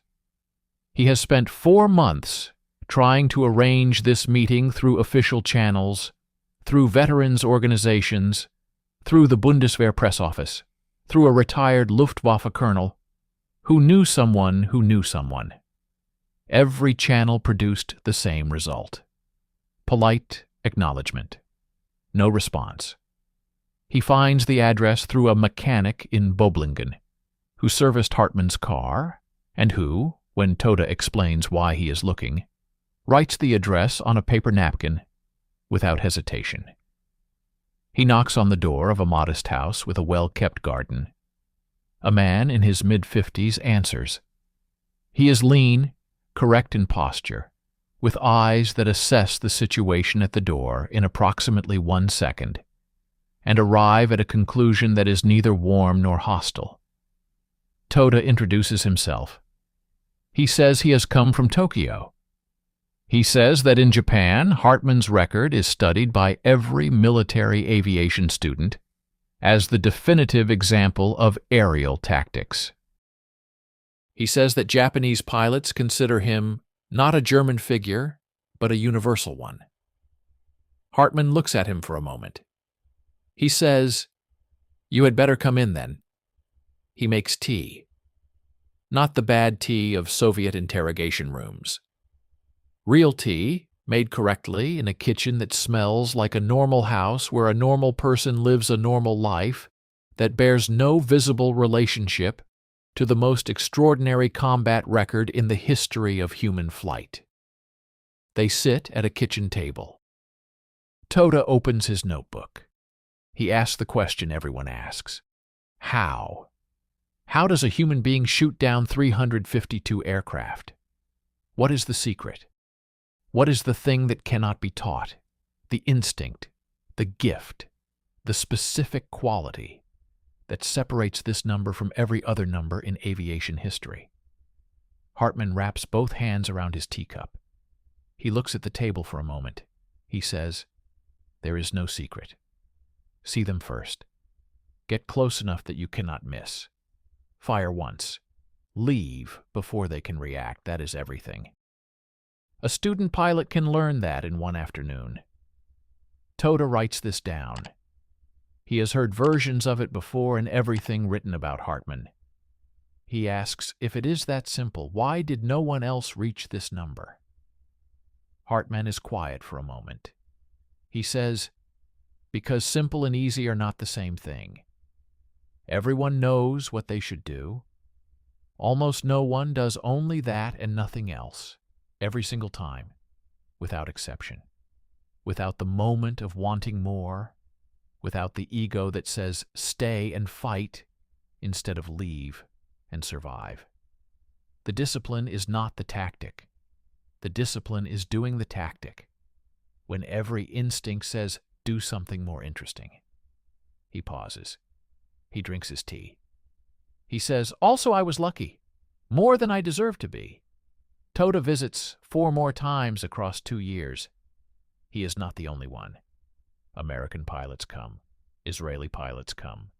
He has spent 4 months trying to arrange this meeting through official channels, through veterans organizations, through the Bundeswehr press office, through a retired Luftwaffe colonel who knew someone who knew someone. Every channel produced the same result. Polite acknowledgement. No response. He finds the address through a mechanic in Böblingen who serviced Hartmann's car and who, when Toda explains why he is looking, writes the address on a paper napkin without hesitation. He knocks on the door of a modest house with a well-kept garden. A man in his mid-50s answers. He is lean, correct in posture, with eyes that assess the situation at the door in approximately 1 second, and arrive at a conclusion that is neither warm nor hostile. Toda introduces himself. He says he has come from Tokyo. He says that in Japan, Hartmann's record is studied by every military aviation student as the definitive example of aerial tactics. He says that Japanese pilots consider him not a German figure, but a universal one. Hartmann looks at him for a moment. He says, "You had better come in then." He makes tea. Not the bad tea of Soviet interrogation rooms. Real tea, made correctly in a kitchen that smells like a normal house where a normal person lives a normal life that bears no visible relationship to the most extraordinary combat record in the history of human flight. They sit at a kitchen table. Toda opens his notebook. He asks the question everyone asks. How? How does a human being shoot down 352 aircraft? What is the secret? What is the thing that cannot be taught? The instinct, the gift, the specific quality that separates this number from every other number in aviation history? Hartmann wraps both hands around his teacup. He looks at the table for a moment. He says, "There is no secret. See them first. Get close enough that you cannot miss. Fire once. Leave before they can react. That is everything." A student pilot can learn that in one afternoon. Toda writes this down. He has heard versions of it before in everything written about Hartmann. He asks, if it is that simple, why did no one else reach this number? Hartmann is quiet for a moment. He says, because simple and easy are not the same thing. Everyone knows what they should do. Almost no one does only that and nothing else, every single time, without exception. Without the moment of wanting more, without the ego that says stay and fight instead of leave and survive. The discipline is not the tactic. The discipline is doing the tactic, when every instinct says, do something more interesting. He pauses. He drinks his tea. He says, also I was lucky, more than I deserved to be. Toda visits 4 more times across 2 years. He is not the only one. American pilots come. Israeli pilots come.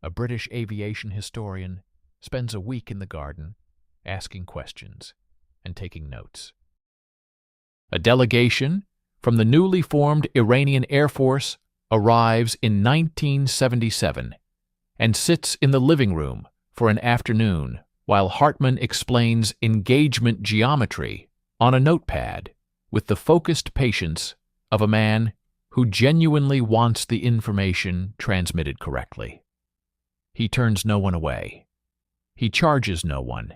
A British aviation historian spends a week in the garden asking questions and taking notes. A delegation from the newly formed Iranian Air Force arrives in 1977 and sits in the living room for an afternoon while Hartmann explains engagement geometry on a notepad with the focused patience of a man who genuinely wants the information transmitted correctly. He turns no one away. He charges no one.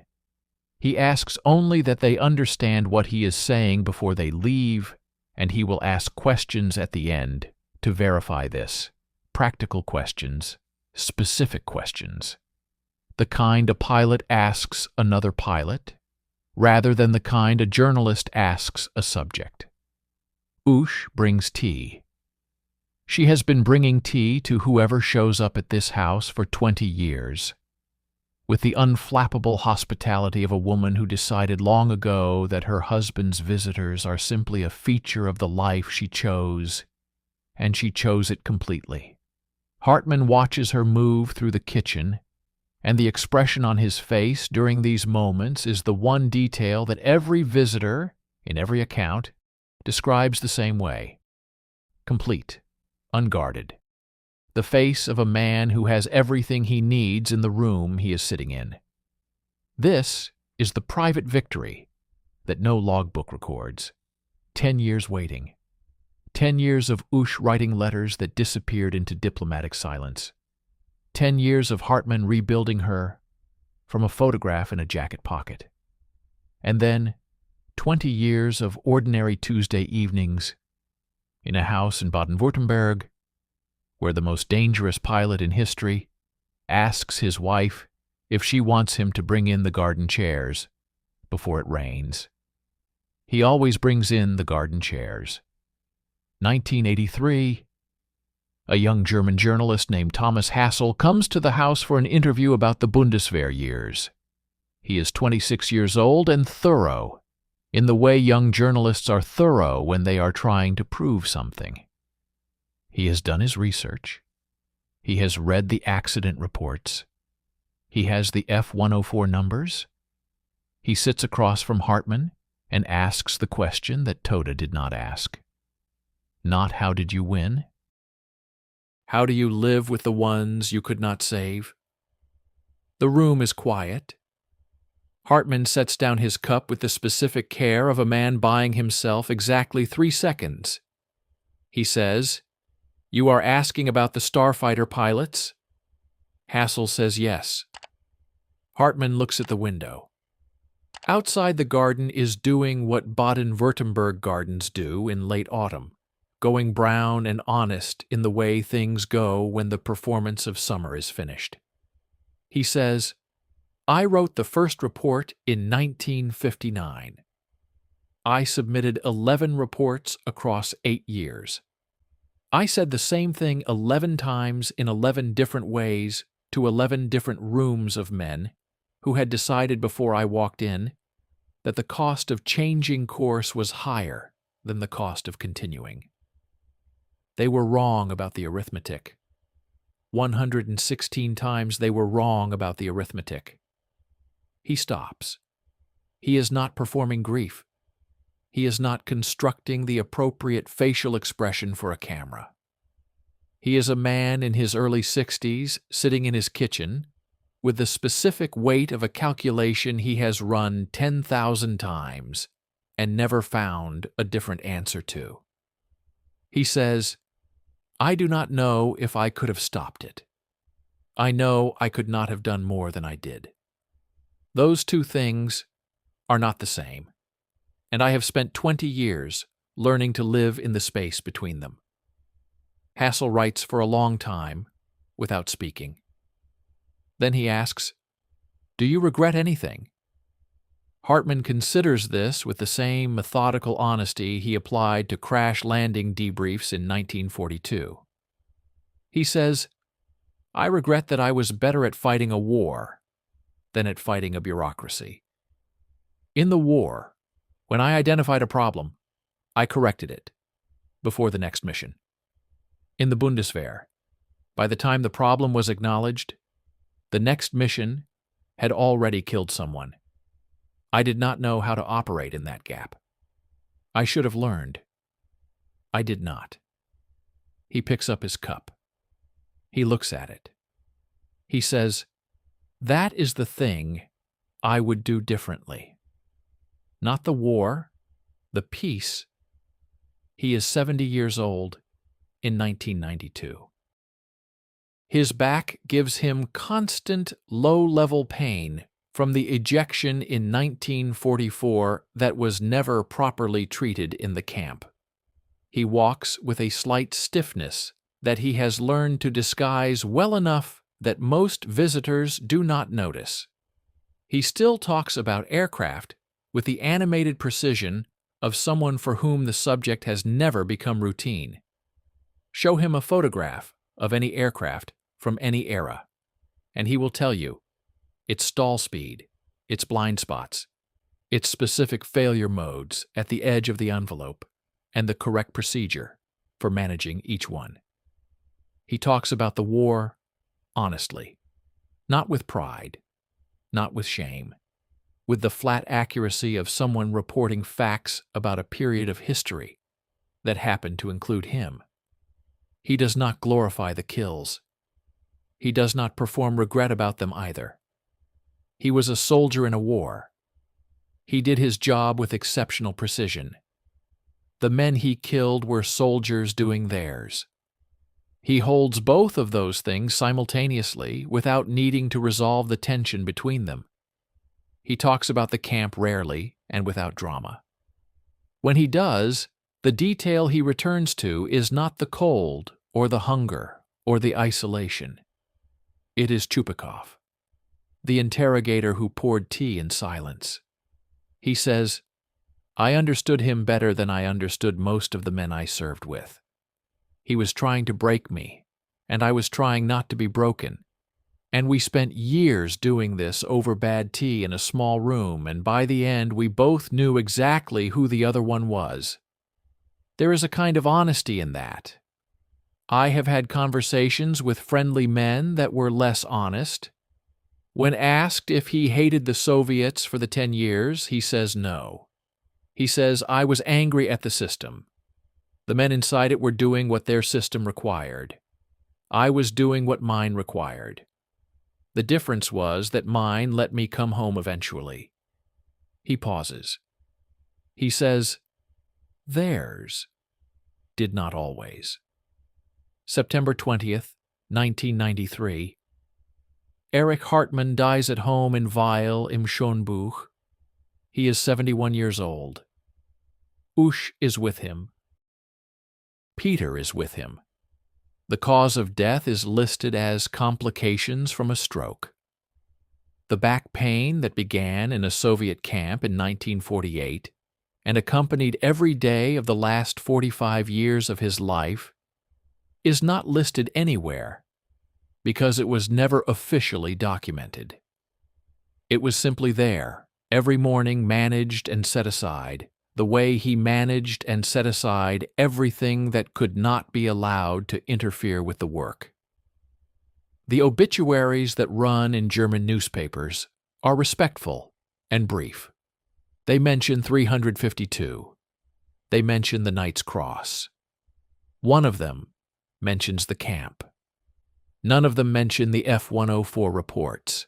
He asks only that they understand what he is saying before they leave, and he will ask questions at the end to verify this. Practical questions, specific questions. The kind a pilot asks another pilot, rather than the kind a journalist asks a subject. Ush brings tea. She has been bringing tea to whoever shows up at this house for 20 years. With the unflappable hospitality of a woman who decided long ago that her husband's visitors are simply a feature of the life she chose, and she chose it completely. Hartmann watches her move through the kitchen, and the expression on his face during these moments is the one detail that every visitor, in every account, describes the same way. Complete, unguarded. The face of a man who has everything he needs in the room he is sitting in. This is the private victory that no logbook records. 10 years waiting. 10 years of Ush writing letters that disappeared into diplomatic silence. 10 years of Hartmann rebuilding her from a photograph in a jacket pocket. And then 20 years of ordinary Tuesday evenings in a house in Baden-Württemberg where the most dangerous pilot in history asks his wife if she wants him to bring in the garden chairs before it rains. He always brings in the garden chairs. 1983, a young German journalist named Thomas Hassel comes to the house for an interview about the Bundeswehr years. He is 26 years old and thorough, in the way young journalists are thorough when they are trying to prove something. He has done his research. He has read the accident reports. He has the F-104 numbers. He sits across from Hartmann and asks the question that Toda did not ask. Not how did you win? How do you live with the ones you could not save? The room is quiet. Hartmann sets down his cup with the specific care of a man buying himself exactly 3 seconds. He says, "You are asking about the Starfighter pilots?" Hassel says yes. Hartmann looks at the window. Outside the garden is doing what Baden-Württemberg gardens do in late autumn, going brown and honest in the way things go when the performance of summer is finished. He says, "I wrote the first report in 1959. I submitted 11 reports across 8 years. I said the same thing 11 times in 11 different ways to 11 different rooms of men who had decided before I walked in that the cost of changing course was higher than the cost of continuing. They were wrong about the arithmetic. 116 times they were wrong about the arithmetic. He stops. He is not performing grief. He is not constructing the appropriate facial expression for a camera. He is a man in his early 60s sitting in his kitchen with the specific weight of a calculation he has run 10,000 times and never found a different answer to. He says, "I do not know if I could have stopped it. I know I could not have done more than I did." Those two things are not the same, and I have spent 20 years learning to live in the space between them. Hassel writes for a long time without speaking. Then he asks, "Do you regret anything?" Hartmann considers this with the same methodical honesty he applied to crash landing debriefs in 1942. He says, "I regret that I was better at fighting a war than at fighting a bureaucracy. In the war, when I identified a problem, I corrected it before the next mission. In the Bundeswehr, by the time the problem was acknowledged, the next mission had already killed someone. I did not know how to operate in that gap. I should have learned. I did not." He picks up his cup. He looks at it. He says, "That is the thing I would do differently. Not the war, the peace." He is 70 years old in 1992. His back gives him constant low-level pain from the ejection in 1944 that was never properly treated in the camp. He walks with a slight stiffness that he has learned to disguise well enough that most visitors do not notice. He still talks about aircraft with the animated precision of someone for whom the subject has never become routine. Show him a photograph of any aircraft from any era, and he will tell you its stall speed, its blind spots, its specific failure modes at the edge of the envelope, and the correct procedure for managing each one. He talks about the war honestly, not with pride, not with shame, with the flat accuracy of someone reporting facts about a period of history that happened to include him. He does not glorify the kills. He does not perform regret about them either. He was a soldier in a war. He did his job with exceptional precision. The men he killed were soldiers doing theirs. He holds both of those things simultaneously without needing to resolve the tension between them. He talks about the camp rarely and without drama. When he does, the detail he returns to is not the cold or the hunger or the isolation. It is Chupakov, the interrogator who poured tea in silence. He says, "I understood him better than I understood most of the men I served with. He was trying to break me, and I was trying not to be broken. And we spent years doing this over bad tea in a small room, and by the end we both knew exactly who the other one was. There is a kind of honesty in that. I have had conversations with friendly men that were less honest. When asked if he hated the Soviets for the 10 years, he says no. He says, I was angry at the system. The men inside it were doing what their system required. I was doing what mine required. The difference was that mine let me come home eventually." He pauses. He says, "Theirs did not always." September 20th, 1993. Erich Hartmann dies at home in Weil im Schönbuch. He is 71 years old. Usch is with him. Peter is with him. The cause of death is listed as complications from a stroke. The back pain that began in a Soviet camp in 1948 and accompanied every day of the last 45 years of his life is not listed anywhere because it was never officially documented. It was simply there Every morning managed and set aside, the way he managed and set aside everything that could not be allowed to interfere with the work. The obituaries that run in German newspapers are respectful and brief. They mention 352. They mention the Knight's Cross. One of them mentions the camp. None of them mention the F-104 reports.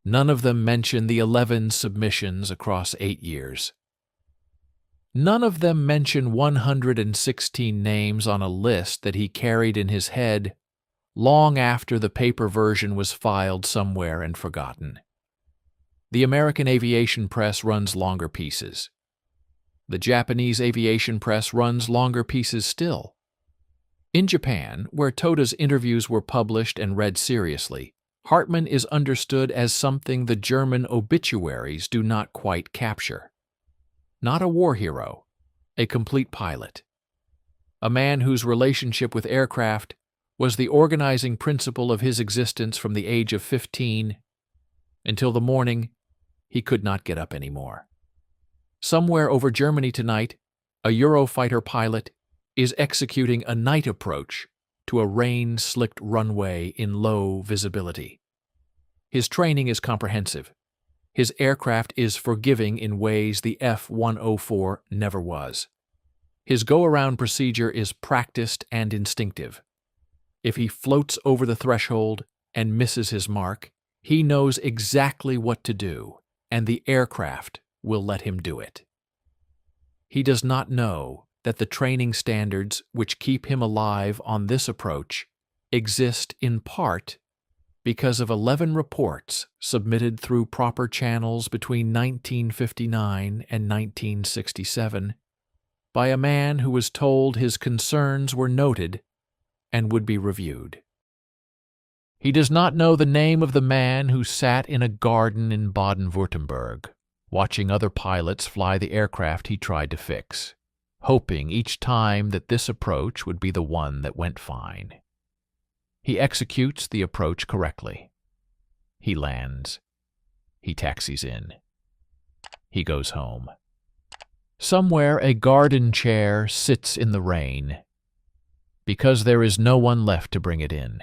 None of them mention the 11 submissions across 8 years. None of them mention 116 names on a list that he carried in his head long after the paper version was filed somewhere and forgotten. The American aviation press runs longer pieces. The Japanese aviation press runs longer pieces still. In Japan, where Toda's interviews were published and read seriously, Hartmann is understood as something the German obituaries do not quite capture. Not a war hero, a complete pilot. A man whose relationship with aircraft was the organizing principle of his existence from the age of 15 until the morning he could not get up anymore. Somewhere over Germany tonight, a Eurofighter pilot is executing a night approach to a rain-slicked runway in low visibility. His training is comprehensive. His aircraft is forgiving in ways the F-104 never was. His go-around procedure is practiced and instinctive. If he floats over the threshold and misses his mark, he knows exactly what to do, and the aircraft will let him do it. He does not know that the training standards which keep him alive on this approach exist in part because of 11 reports submitted through proper channels between 1959 and 1967 by a man who was told his concerns were noted and would be reviewed. He does not know the name of the man who sat in a garden in Baden-Württemberg, watching other pilots fly the aircraft he tried to fix, hoping each time that this approach would be the one that went fine. He executes the approach correctly. He lands. He taxis in. He goes home. Somewhere a garden chair sits in the rain, because there is no one left to bring it in.